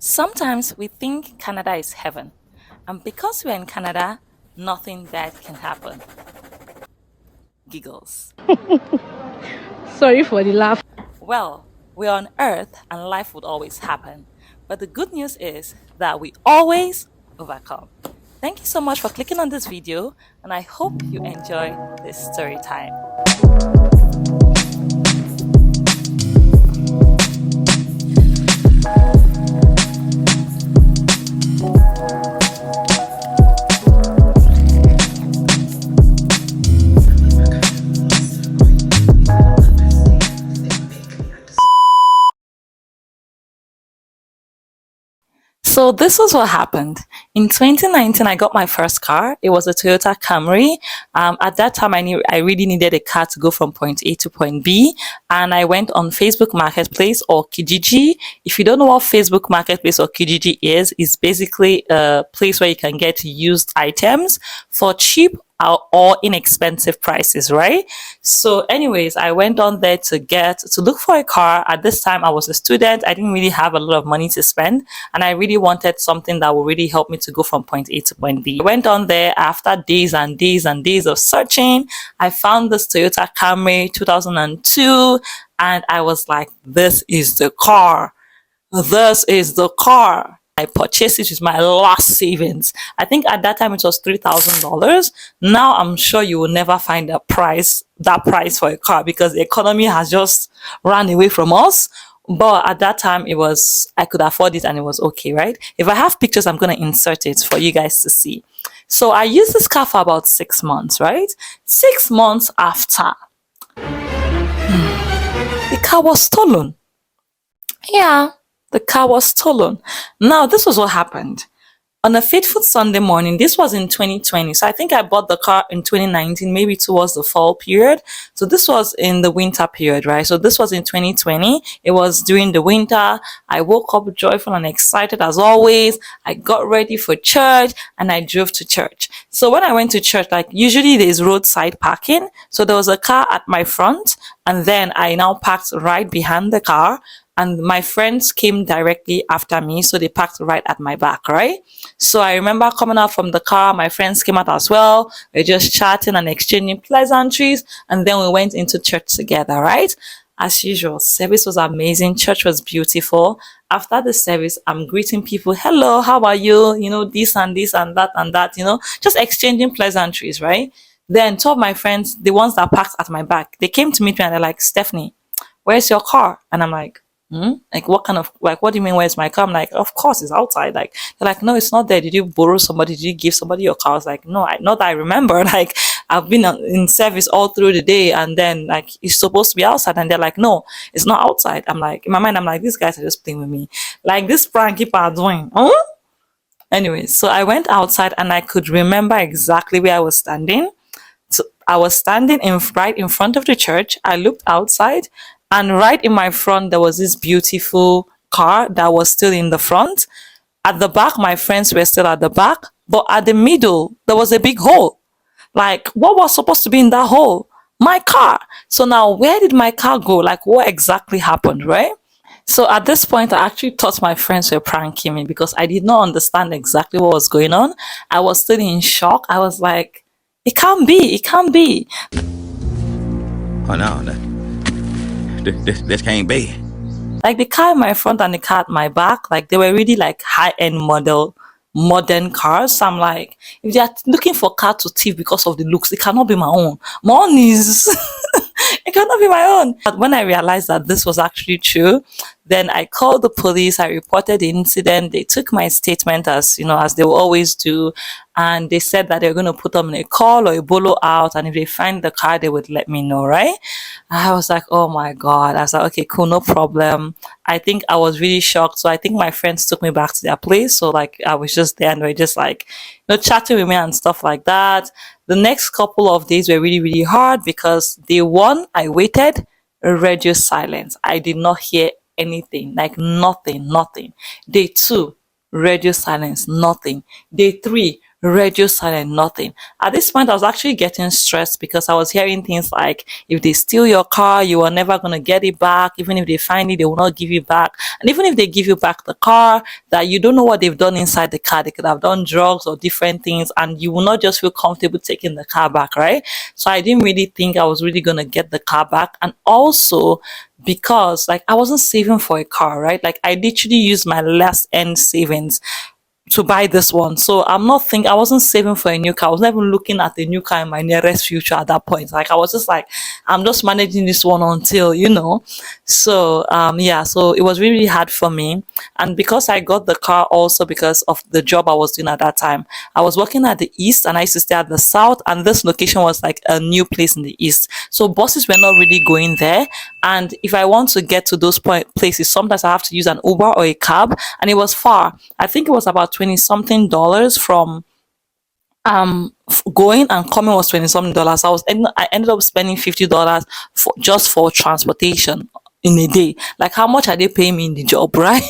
Sometimes we think Canada is heaven, and because we're in Canada, nothing bad can happen. Giggles. Sorry for the laugh. Well, we're on Earth and life would always happen. But the good news is that we always overcome. Thank you so much for clicking on this video, and I hope you enjoy this story time. So this was what happened. In 2019, I got my first car. It was a Toyota Camry. At that time, I knew I really needed a car to go from point A to point B. And I went on Facebook Marketplace or Kijiji. If you don't know what Facebook Marketplace or Kijiji is, it's basically a place where you can get used items for cheap or inexpensive prices, right? So anyways, I went on there to look for a car. At this time, I was a student. I didn't really have a lot of money to spend, and I really wanted something that would really help me to go from point A to point B. I went on there after days and days and days of searching. I found this Toyota Camry 2002, and I was like, this is the car. This is the car. I purchased it with my last savings. I think at that time it was $3,000. Now I'm sure you will never find that price for a car because the economy has just run away from us. But at that time I could afford it and it was okay, right? If I have pictures, I'm going to insert it for you guys to see. So I used this car for about 6 months, right? 6 months after, the car was stolen. Yeah, the car was stolen. Now, this was what happened. On a fateful Sunday morning, this was in 2020. So I think I bought the car in 2019, maybe towards the fall period. So this was in the winter period, right? So this was in 2020. It was during the winter. I woke up joyful and excited as always. I got ready for church and I drove to church. So when I went to church, like usually there's roadside parking. So there was a car at my front and then I now parked right behind the car and my friends came directly after me, so they parked right at my back, right? So I remember coming out from the car, my friends came out as well. We are just chatting and exchanging pleasantries, and then we went into church together, right? As usual, service was amazing, church was beautiful. After the service, I'm greeting people, hello, how are you? You know, this and this and that, just exchanging pleasantries, right? Then two of my friends, the ones that parked at my back, they came to meet me and they're like, Stephanie, where's your car? And I'm like, like what kind of what do you mean where's my car? I'm like, of course it's outside. Like they're like, no, it's not there. Did you borrow somebody? Did you give somebody your car? I was like, no, not that I remember. Like I've been in service all through the day and then like it's supposed to be outside and they're like, no, it's not outside. I'm like, in my mind, I'm like, these guys are just playing with me. Like this prank people are doing. Anyway, so I went outside and I could remember exactly where I was standing. So I was standing right in front of the church. I looked outside, and right in my front, there was this beautiful car that was still in the front. At the back, my friends were still at the back, but at the middle, there was a big hole. Like, what was supposed to be in that hole? My car. So now, where did my car go? Like, what exactly happened, right? So at this point, I actually thought my friends were pranking me because I did not understand exactly what was going on. I was still in shock. I was like, it can't be. It can't be. Oh no, this can't be. Like the car in my front and the car at my back, like they were really like high-end modern cars. So I'm like, if they are looking for car to thief because of the looks, it cannot be my own. My own is it cannot be my own. But when I realized that this was actually true, then I called the police, I reported the incident, they took my statement as they will always do, and they said that they're going to put them in a call or a bolo out, and if they find the car, they would let me know, right? I was like, oh my God. I was like, okay, cool, no problem. I think I was really shocked. So I think my friends took me back to their place. So like I was just there and they were just like, chatting with me and stuff like that. The next couple of days were really, really hard because day one, I waited, radio silence. I did not hear anything, like nothing. Day two, radio silence, nothing. Day three, radio silent, nothing. At this point, I was actually getting stressed because I was hearing things like, if they steal your car, you are never going to get it back. Even if they find it, they will not give you back. And even if they give you back the car, that you don't know what they've done inside the car. They could have done drugs or different things, and you will not just feel comfortable taking the car back, right? So I didn't really think I was really going to get the car back. And also, because like I wasn't saving for a car, right? Like I literally used my last end savings to buy this one. So I wasn't saving for a new car. I was not even looking at a new car in my nearest future at that point. Like I was just like, I'm just managing this one until, So yeah, so it was really hard for me. And because I got the car also because of the job I was doing at that time. I was working at the east and I used to stay at the south, and this location was like a new place in the east. So buses were not really going there. And if I want to get to those places, sometimes I have to use an Uber or a cab, and it was far. I think it was about 20 something dollars from going, and coming was 20 something dollars. I ended up spending $50 for just for transportation in a day. Like how much are they paying me in the job, right?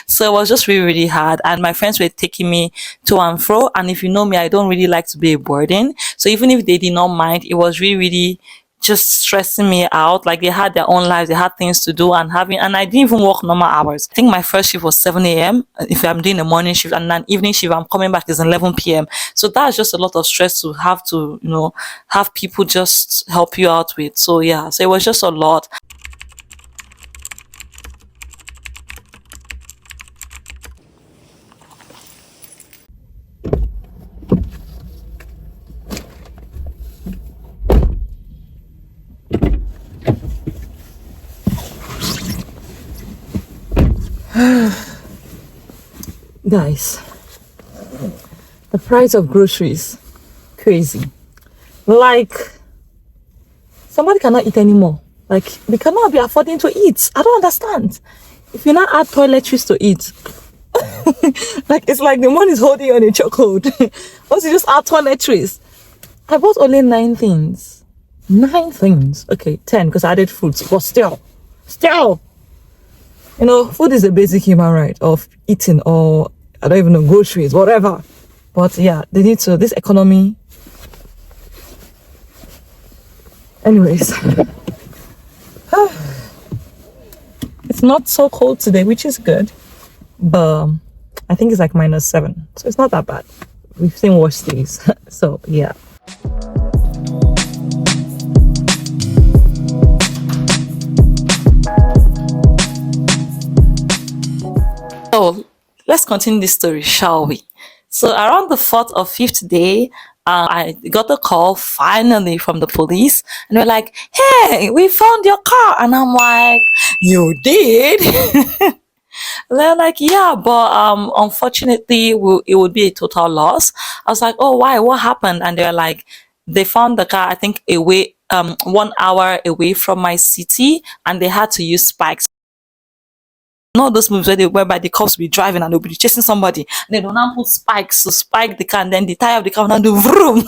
So it was just really, really hard. And my friends were taking me to and fro. And if you know me, I don't really like to be a burden. So even if they did not mind, it was really, really just stressing me out. Like they had their own lives, they had things to do, and I didn't even work normal hours. I think my first shift was 7 a.m. if I'm doing a morning shift, and then evening shift I'm coming back is 11 p.m. So that's just a lot of stress to have to, have people just help you out with. So yeah, so it was just a lot. Guys, the price of groceries, crazy. Like, somebody cannot eat anymore. Like, we cannot be affording to eat. I don't understand. If you not add toiletries to eat, like it's like the money is holding you on a chokehold. Once you just add toiletries. I bought only 9 things. 9 things. Okay, 10 because I added fruits, but still. Food is a basic human right of eating, or I don't even know, groceries, whatever. But yeah, they need to, this economy. Anyways. It's not so cold today, which is good. But I think it's like -7. So it's not that bad. We've seen worse days. So yeah. So let's continue this story, shall we? So around the 4th or 5th day, I got a call finally from the police, and they're like, "Hey, we found your car," and I'm like, "You did?" They're like, "Yeah, but unfortunately, it would be a total loss." I was like, "Oh, why? What happened?" And they're like, they found the car, I think, 1 hour away from my city, and they had to use spikes. Not those movies whereby the cops will be driving and they'll be chasing somebody, and they will now put spikes to spike the car, and then the tire of the car will now do vroom.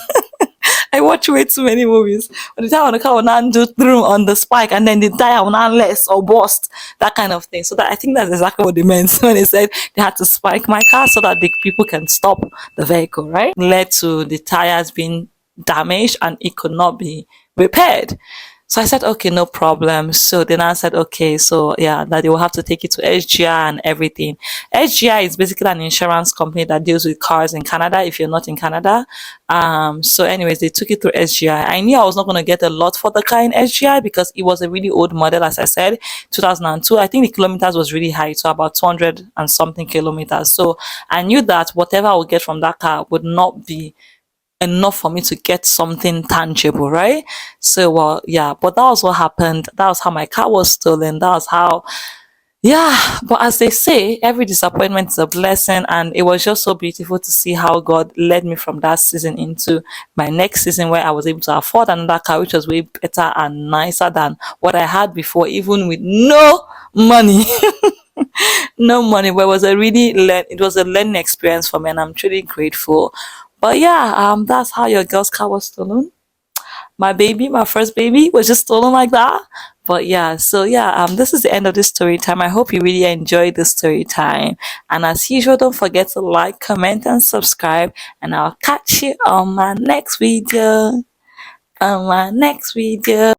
I watch way too many movies. But the tire of the car will now do vroom on the spike, and then the tire will now less or burst, that kind of thing. So that, I think that's exactly what they meant when they said they had to spike my car so that the people can stop the vehicle, right? Led to the tires being damaged and it could not be repaired. So I said, okay, no problem. So then I said, okay, so yeah, that they will have to take it to SGI and everything. SGI is basically an insurance company that deals with cars in Canada, if you're not in Canada. So anyways, they took it through SGI. I knew I was not going to get a lot for the car in SGI because it was a really old model, as I said, 2002. I think the kilometers was really high, so about 200 and something kilometers. So I knew that whatever I would get from that car would not be enough for me to get something tangible, right? So, well, yeah, but that was what happened. That was how my car was stolen. That was how, yeah. But as they say, every disappointment is a blessing, and it was just so beautiful to see how God led me from that season into my next season, where I was able to afford another car, which was way better and nicer than what I had before, even with no money. No money, but it was a learning experience for me, and I'm truly grateful. But yeah, that's how your girl's car was stolen. My baby, my first baby, was just stolen like that. But yeah, so yeah, this is the end of this story time. I hope you really enjoyed the story time. And as usual, don't forget to like, comment, and subscribe. And I'll catch you on my next video. On my next video.